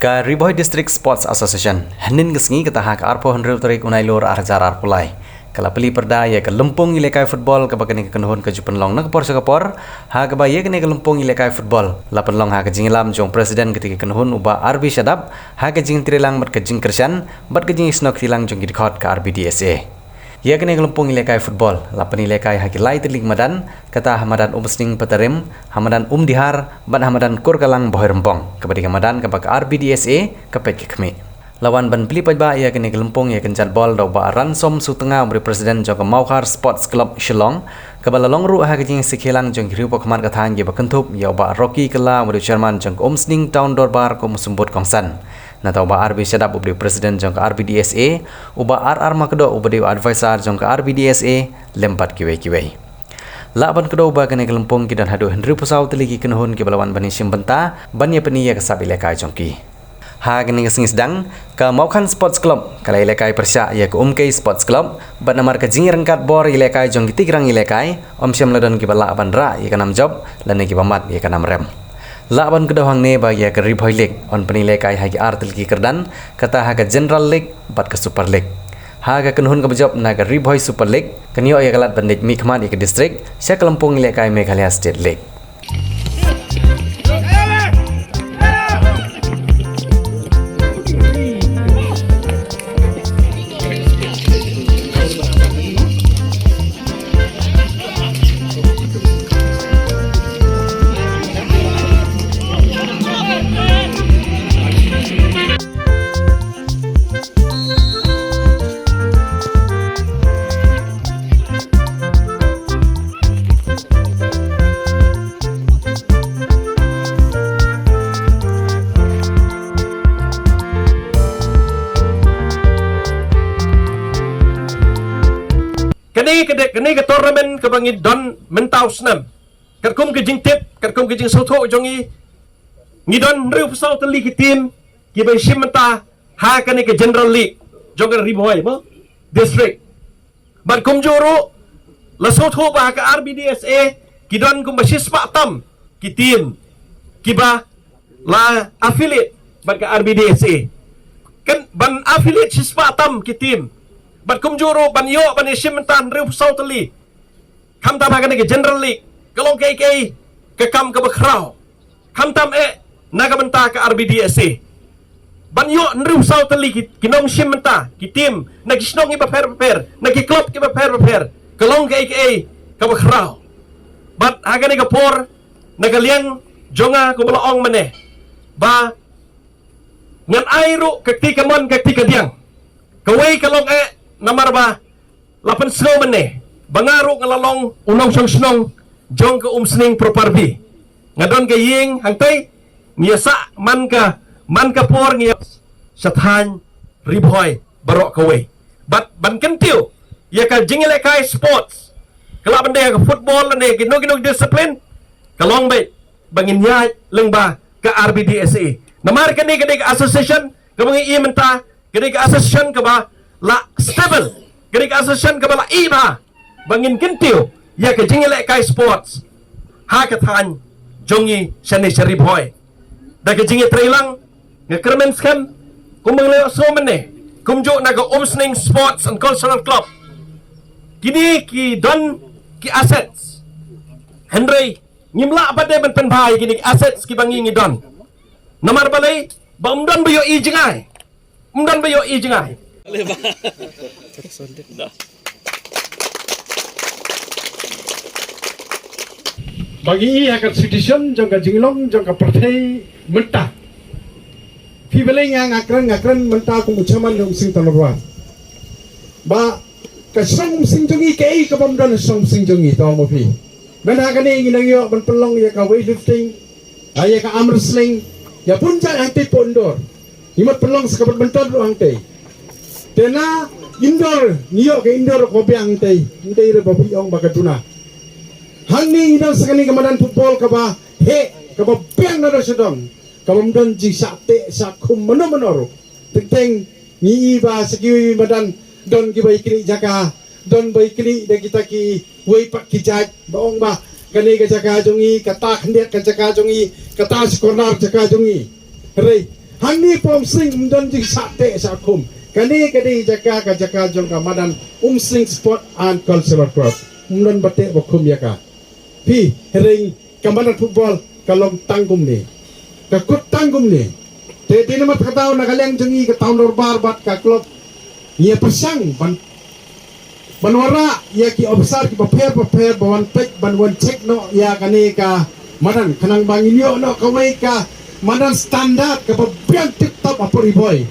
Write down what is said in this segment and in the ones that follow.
Ka Riboy District Sports Association hanin gesngi kita hak arpo henril tarik unai lor arjar arpulai. Kala peli perda ya ke lempung ilekai football ke bagani ke kenuhun ke jupen long nak por sakapor ha ke baye ke lempung ilekai football lapan long ha ke jingilam jong presiden ketika kenuhun uba RB Shadab ha ke jing trilang mat ke jing kersan bat ke jing snok tilang jong gidkhot ke RBDSA. Ya kene kelompong ilekai football, lapan ilekai haki lai teling madan, kata hamadan umsning petarim, hamadan dihar, ban hamadan kur kalang bohir rempong, kepada hamadan kepak RBDSA, kepet kekmi. Lawan ban peli pajba ya kene kelompong ya kencal bol dau ba ransom su tengah beri presiden jong Maukhar Sports Club Shillong, kebala long ru haki jing sikhilang jong hiru pokman kathan ye bakentup ya ba Rocky kala beri chairman jong umsning town dorbar ko musumbut kongsan. Natau ba RB Shadab ubdi presiden jong RBDSA uba RR makedo ubdi advisor jong RBDSA lempat kiwei. Laban kedo uba kene kelempong kidan hadu Henry Pusau teligi kenuhun ki balawan bani simbenta banya peni ya kesab ilekai jongki. Ha kene ngesing sedang ke Maukhar Sports Club kala ilekai persya ya ke Umkei Sports Club ban namar ke jingir rengkat bor ilekai jongki tigrang ilekai om syam ladon ki bala ban ra ya kanam job lan ki bamat ya kanam rem. Laban kedahang ne bagi ke Riboy League on penilekai hagi artil ki kerdan kata haga General League bat ke Super League. Haga kenuhun ke bejob naga Riboy Super League kenio ya kalat bandit mikmat ke district sia kelempung ilekai Meghalaya State League. Kani ke tournament ke bangi don mentau senam. Kerkum ke jing tip, kerkum ke jing soto jongi. Ngidon riu pesau teli ke tim ki bai sim menta ha kani ke General League jogar Riboy mo district. Ban kum juru la soto ba ke RBDSA ki don kum basis pak tam ki tim ki ba la affiliate ban ke RBDSA. Kan ban affiliate sispa tam ki tim. Bat kumjuru ban yo ban isim mentan riu pesau teli kam tam hakan ke General League kalong ke kam ke bakrau kam tam naga menta ke RBDSA ban yo riu pesau teli ki nong sim menta ki tim na ki snong iba per na ki klub ki per kalong ke bakrau bat hakan ke por na kalian jonga ko balaong maneh ba ngan airu ketika mon ketika diang kawai kalong namar ba lapan snow meneh bangaru ngalalong unong snong jong ke umsning proparbi ngadon ke ying hangtay ngiyasa man ka por ngiya sathan Riboy barok kawai bat ban kentiu ya ka jingilekai sports kala bande ka football ne ginog disiplin kalong bay bangin ya lengba ke RBDSA namar kani ke association kamangi imenta kani ke association ka ba la stable kini ke association ke bala iba bangin kentiu ya ke jingile kai sports ha ke than jongi sani Riboy da ke jingi trailang nge kermen skam kumang leo so mene kumjo naga umsning sports and cultural club kini ki don ki assets Henry ngimla apa de ben penbai kini ki assets ki bangi ngi don namar balai ba umdon bayo i jingai bagi akan citizen jangka jinglong jangka partai mentah pibeleng yang ngakran mentah kemucaman dong sing tanarwan ba kasang sing jongi kei kapamdan sing jongi tahu mo pi bena kani ingin yo penpelong ya ka weightlifting ya ka arm wrestling ya puncak yang ti pondor imat pelong sekapat bentar doang teh tena indoor niyo ke indoor kopi ang teh re babi ong bakatuna hangni indoor sekali kemadan football kaba kaba piang nado sedong kabamdan ji sakte sakum menoro tenteng ni iba sekiwi madan don ki bai kini jaka don bai kini da kita ki wei pak ki jaj baong ba gani ka jaka jongi kata khendet ka jaka jongi kata sekornar jaka jongi rei Hani pom sing dan jing sate sakum. Kani jaga jong kamadan sing sport and cultural club. Dan bate bokum ya ka. Pi hering kamadan football kalong tanggum ni. Kakut tanggum ni. Tadi nama kataw nagalang jengi kataw norbar bat ka klub. Ia pasang banwara ya ki obsar ki prepare bawan pek banwan cek no ya kani ka madan kanang bangin yo no kawai ka madan standar ka pabiang tip top apa riboy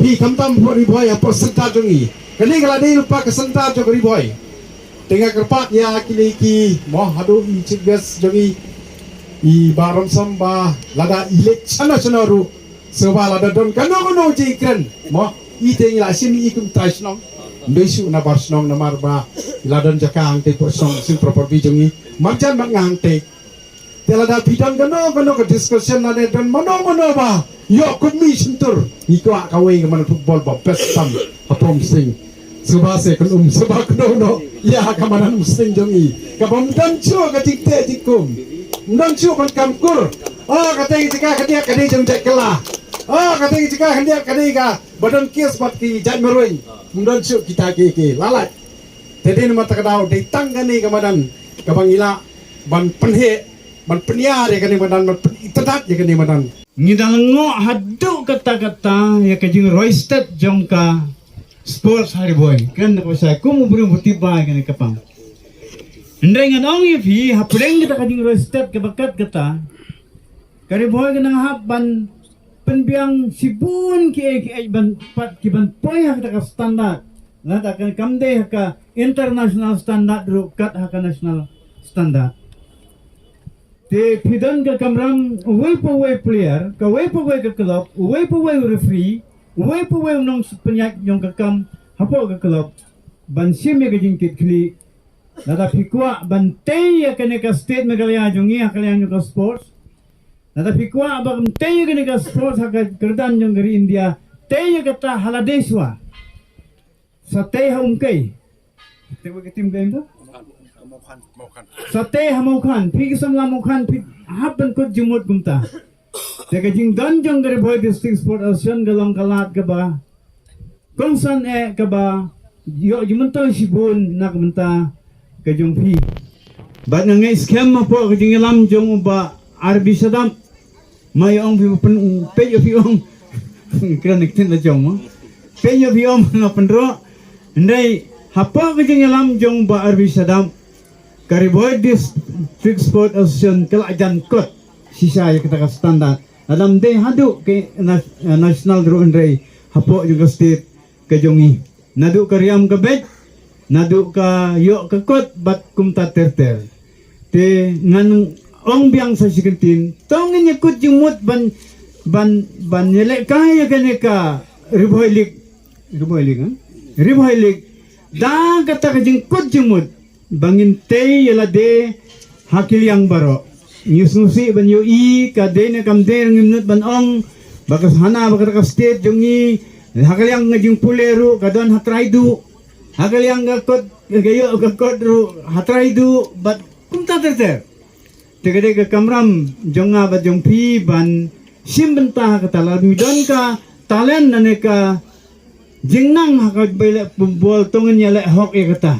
pi kamtam apa riboy apa senta jongi kani kala dei lupa ka senta jong riboy tengah kerpat ya ki mo hadu i cigas jongi i barom samba lada ilek chana ru sewa lada don kano jikren mo i tengi la sini ikum traisnong Besu na barsnong na marba iladan jaka ang te persong sin proper bijongi marjan mangang te telada bidang gano ke discussion na ne dan mano ba yo kumi sintur iko akawai ke mana football ba best tam aprom sing subase kan subak no ya kamanan sing jongi kabam dan chu ka tikte tikum dan chu kan kamkur kateng jika kadia kadai jong jakela kateng jika kadia kadai ka badan kes bat ki jat meruing mundan syuk kita ke lalat jadi nama takadau di tanggani kamadan kabangila ban penhe ban peniar ya kani madan ban itedat ya kani madan ngidalengo hadu kata-kata ya kajing roisted jongka sports hari boy kan ko sa kumu burung butiba kani kapang ndai ngadong ifi hapureng kita kajing roisted kebakat kata kari boy kanang hapan penbiang sibun ki ban pat ki ban poy hak ka standar la ta kan kamde hak international standard ru kat hak national standard te pidan ka kamram way player ka way ka club way referee way nong penyak yung ka kam hapo ka club ban sim ya jingkit kli la ta pikwa ban te ya ka state megalaya jongi hakalian yung ka sports Nada pikwa abang tayo gani ka sports haka kerdan yung dari India tayo kata haladeswa sa tayo haungkay tayo katim game to sa tayo hamaukan pigisam lamaukan hapan kot jumut gumta tayo jing danjong dari boy district sport association galang kalat ka ba kung san ka ba yo jumunta sibun na kumanta ka jong pi ba nga scam po ka jing alam jong ba RB Sadam may ang peyo piong kira niktin na jong mo peyo piong na pandro ndai hapa ka jing alam jong ba RB Sadam kariboy district sport association kalajan kot sisa ya kita ka standard alam de hadu ke national ro ndai hapo juga state ka jongi nadu karyam ka bet nadu ka yo ka kot bat kumta terter te ngan ong biang sa sikentin tongin yakut jumut ban yelek kaya ka riboy lig da kata ka jingkut jumut bangin te yala de hakil yang baro nyususi ban yo i ka de ne kam de ngimnut ban ong bakas hana bakas state jongi hakil yang ngajing puleru kadon hatraidu hakil yang gakot gayo gakot ru hatraidu bat kumta terter tegade ka kamram jonga ba jong pi ban simbenta ka talar midon ka talen nane ka jingnang ha ka bele bol tongen yale hok e kata